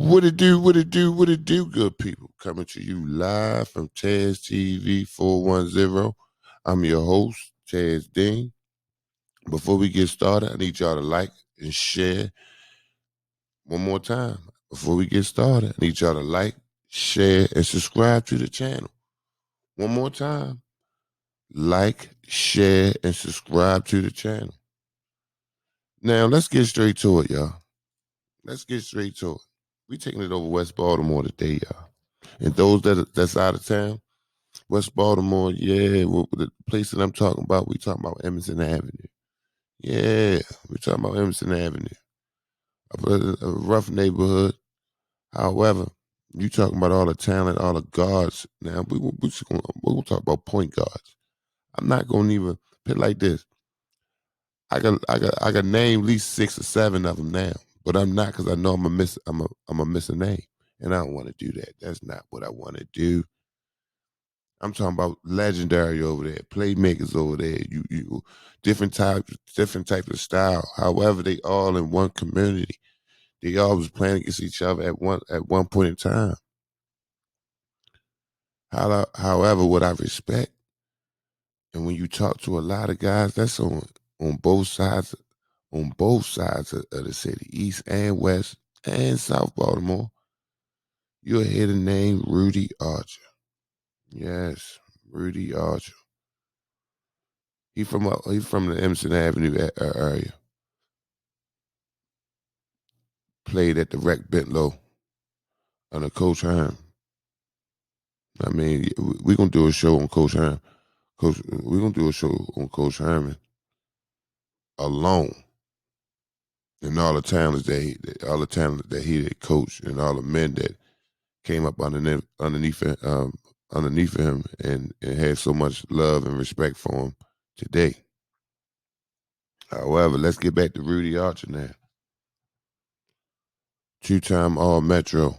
What it do, what it do, what it do, good people. Coming to you live from Taz TV 410. I'm your host, Taz Dean. Before we get started, I need y'all to like and share one more time. Before we get started, I need y'all to like, share, and subscribe to the channel. One more time. Like, share, and subscribe to the channel. Now, let's get straight to it, y'all. Let's get straight to it. We taking it over West Baltimore today, y'all. And those that's out of town, West Baltimore, yeah, the place that I'm talking about, we talking about Emerson Avenue. Yeah, we talking about Emerson Avenue. A rough neighborhood. However, you talking about all the talent, all the guards. Now, we're gonna talk about point guards. I'm not going to even put it like this. I got name at least 6 or 7 of them now, but I'm not because I know I'm a miss a name, and I don't want to do that. That's not what I want to do. I'm talking about legendary over there, playmakers over there. You different types of style. However, they all in one community. They all was playing against each other at one point in time. However, what I respect, and when you talk to a lot of guys, that's on both sides of the city, East and West and South Baltimore. You'll hear the name Rudy Archer. Yes, Rudy Archer. He from the Emerson Avenue area. Played at the Rec Bentlow under Coach Herm. I mean, we're gonna do a show on Coach Herm. We're gonna do a show on Coach Herman alone, and all the talent that he had coached, and all the men that came up underneath him, and had so much love and respect for him today. However, let's get back to Rudy Archer now. 2-time All-Metro.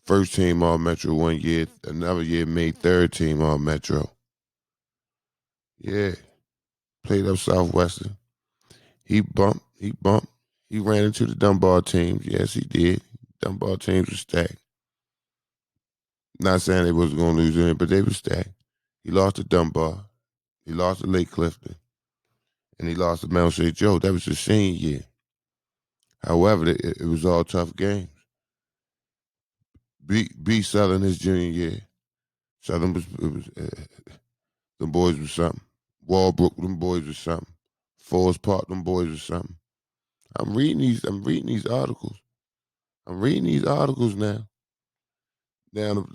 First team All-Metro one year, another year made third team All-Metro. Yeah. Played up Southwestern. He bumped. He ran into the Dunbar teams. Yes, he did. Dunbar teams were stacked. Not saying they wasn't going to lose any, but they were stacked. He lost to Dunbar. He lost to Lake Clifton. And he lost to Mount St. Joe. That was his senior year. However, it was all tough games. Beat Southern his junior year. Southern them boys was something. Walbrook, them boys was something. Forest Park, them boys was something. I'm reading these articles. I'm reading these articles now. Now,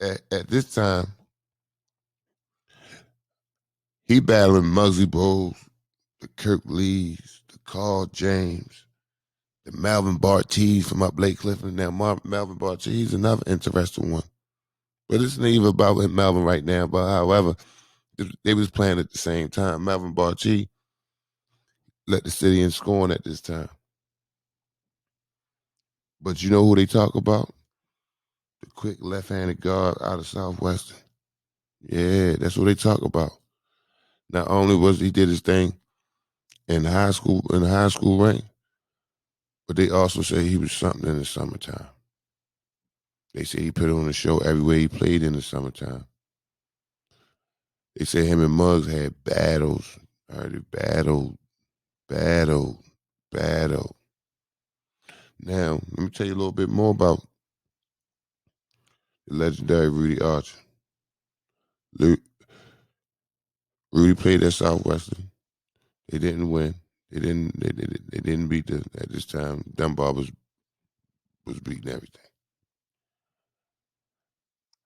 at this time, he battling Muggsy Bowles, the Kirk Lees, the Carl James, the Melvin Bartees from up Lake Clifton. Now, Melvin Bartees is another interesting one. But it's not even about Melvin right now. But however, they was playing at the same time. Melvin Bartees led the city in scoring at this time. But you know who they talk about? The quick left-handed guard out of Southwestern. Yeah, that's what they talk about. Not only was he did his thing in the high school rank, but they also say he was something in the summertime. They say he put on a show everywhere he played in the summertime. They say him and Muggs had battles. I heard it battle. Now, let me tell you a little bit more about the legendary Rudy Archer. Rudy played at Southwestern. They didn't win. They didn't beat at this time. Dunbar was beating everything.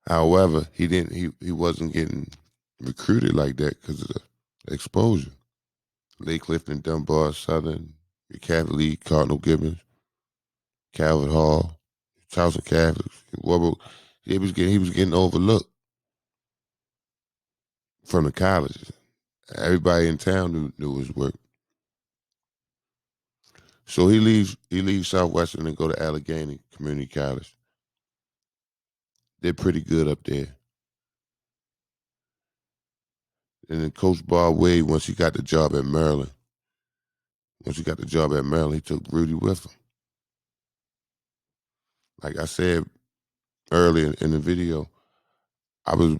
However, he wasn't getting recruited like that because of the exposure. Lake Clifton, Dunbar, Southern, Cavalier, Cardinal Gibbons, Calvert Hall, Towson Catholics. He was getting overlooked from the colleges. Everybody in town knew his work. So he leaves Southwestern and go to Allegheny Community College. They're pretty good up there. And then Coach Bob Wade, once he got the job at Maryland, he took Rudy with him. Like I said earlier in the video, I was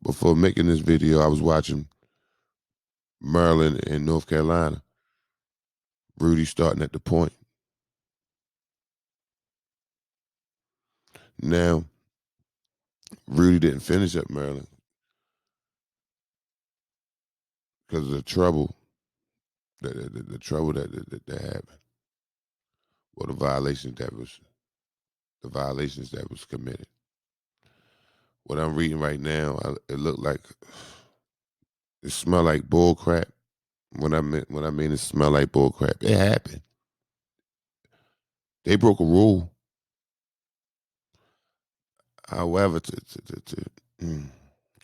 before making this video, I was watching Maryland and North Carolina. Rudy starting at the point. Now, Rudy didn't finish at Maryland because of the trouble the trouble that happened, or the violations that was committed. What I'm reading right now, it looked like it smelled like bull crap. When I mean it smelled like bull crap, it happened. They broke a rule. However, mm,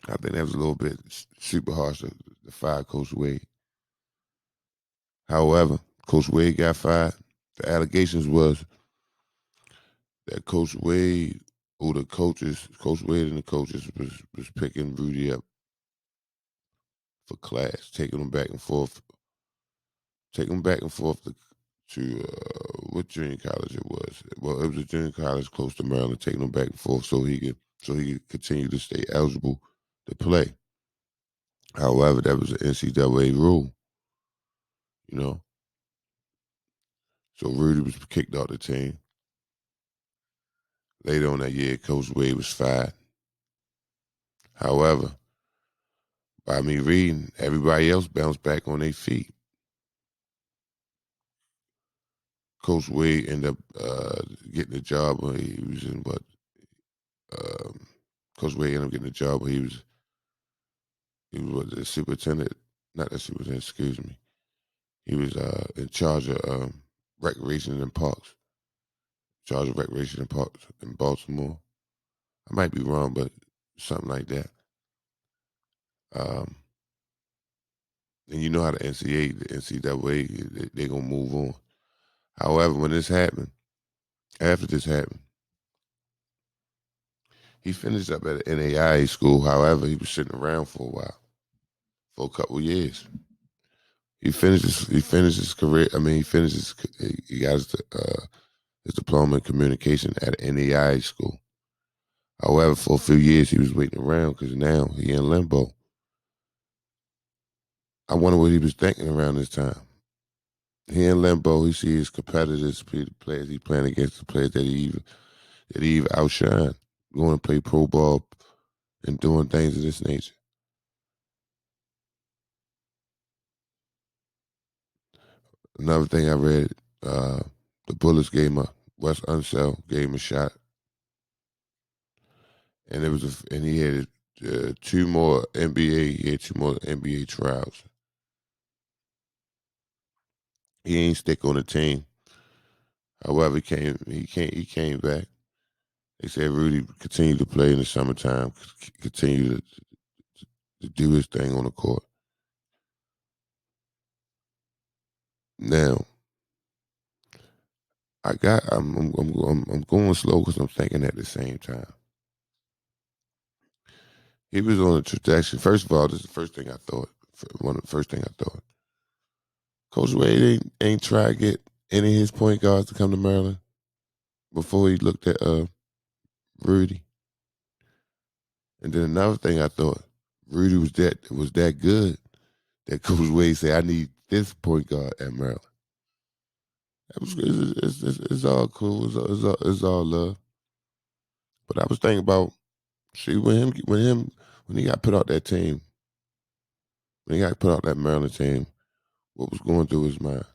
I think that was a little bit super harsh to fire Coach Wade. However, Coach Wade got fired. The allegations was that Coach Wade or the coaches, Coach Wade and the coaches was picking Rudy up for class, taking him back and forth to what junior college it was. Well, it was a junior college close to Maryland, taking him back and forth so he could continue to stay eligible to play. However, that was an NCAA rule, you know. So Rudy was kicked off the team. Later on that year, Coach Wade was fired. However, by me reading, everybody else bounced back on their feet. Coach Wade ended up getting a job when he was in what? Coach Wade ended up getting a job where he was the superintendent, not the superintendent, excuse me. He was in charge of recreation and parks, charge of recreation and parks in Baltimore. I might be wrong, but something like that. Um, and you know how the NCAA, they're gonna move on. However, when this happened, after this happened, he finished up at an NAIA school. However, he was sitting around for a while, for a couple years. He finished his career. I mean, he got his diploma in communication at an NAIA school. However, for a few years he was waiting around because now he in limbo. I wonder what he was thinking around this time. He in limbo. He sees his competitors, the players he playing against, the players that he even outshine, going to play pro ball and doing things of this nature. Another thing I read, the Bullets gave him Wes Unseld gave him a shot, and and he had two more NBA trials. He ain't stick on the team. However, he came back. They said Rudy continued to play in the summertime, continue to do his thing on the court. Now, I'm going slow because I'm thinking at the same time. He was on a trajectory. First of all, this is the first thing I thought. One of the first thing I thought. Coach Wade ain't tried to get any of his point guards to come to Maryland before he looked at Rudy. And then another thing I thought, Rudy was that good that Coach Wade said, I need this point guard at Maryland. It's all cool. It's all love. But I was thinking about, see, when he got put out that team, when he got put out that Maryland team, what was going through his mind?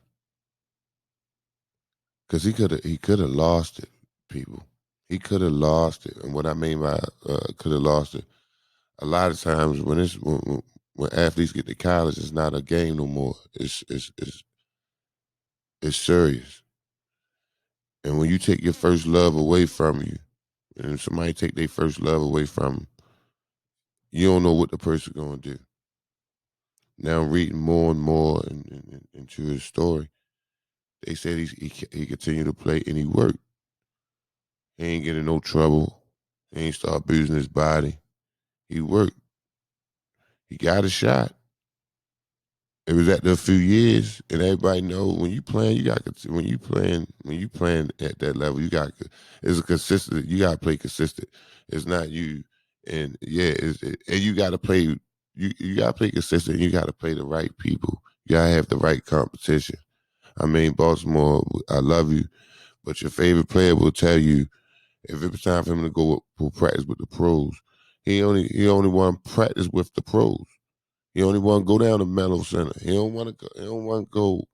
Because he could have lost it, people. He could have lost it. And what I mean by could have lost it, a lot of times when athletes get to college, it's not a game no more. It's serious. And when you take your first love away from you, and somebody take their first love away from you don't know what the person gonna do. Now reading more and more into his story, they said he continued to play and he worked. He ain't getting no trouble. He ain't start abusing his body. He worked. He got a shot. It was after a few years, and everybody know when you playing, when you playing at that level, it's a consistent. You got to play consistent. It's not you, and yeah, and you got to play. You got to play consistent. You got to play the right people. You got to have the right competition. I mean, Baltimore, I love you, but your favorite player will tell you if it was time for him to go practice with the pros. He only want to practice with the pros. He only want to go down to Mellow Center. He don't want to go. He don't want to go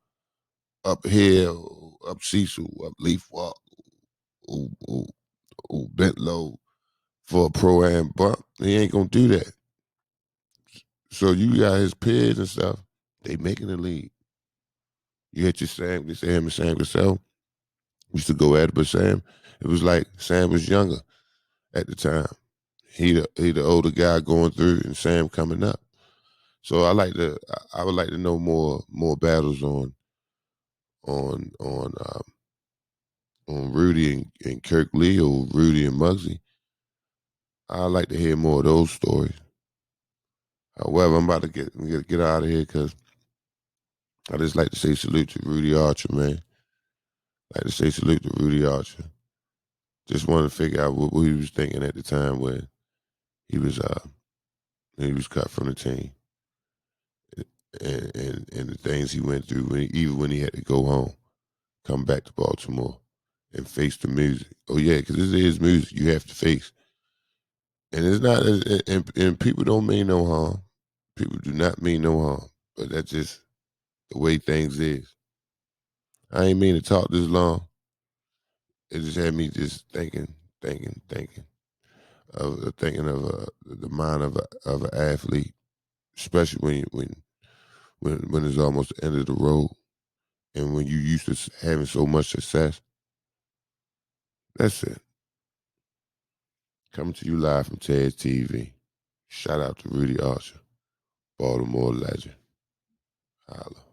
up here, up Cecil, up Leaf Walk, or Bent Low for a pro am bump. He ain't gonna do that. So you got his peers and stuff. They making the league. You hit your Sam. They say him and Sam Cassell used to go at it, but Sam. It was like Sam was younger at the time. He the older guy going through, and Sam coming up. So I would like to know more battles on on on Rudy and Kirk Lee or Rudy and Muggsy. I'd like to hear more of those stories. However, I'm about to get out of here because I just like to say salute to Rudy Archer, man. Like to say salute to Rudy Archer. Just wanted to figure out what he was thinking at the time when he was uh he was cut from the team, and the things he went through even when he had to go home, come back to Baltimore, and face the music. Oh yeah, because this is music you have to face. And it's not, and people don't mean no harm. People do not mean no harm, but that's just the way things is. I ain't mean to talk this long. It just had me just thinking of the mind of an athlete, especially when it's almost the end of the road, and when you used to having so much success. That's it. Coming to you live from TED TV. Shout out to Rudy Archer, Baltimore legend. Holla.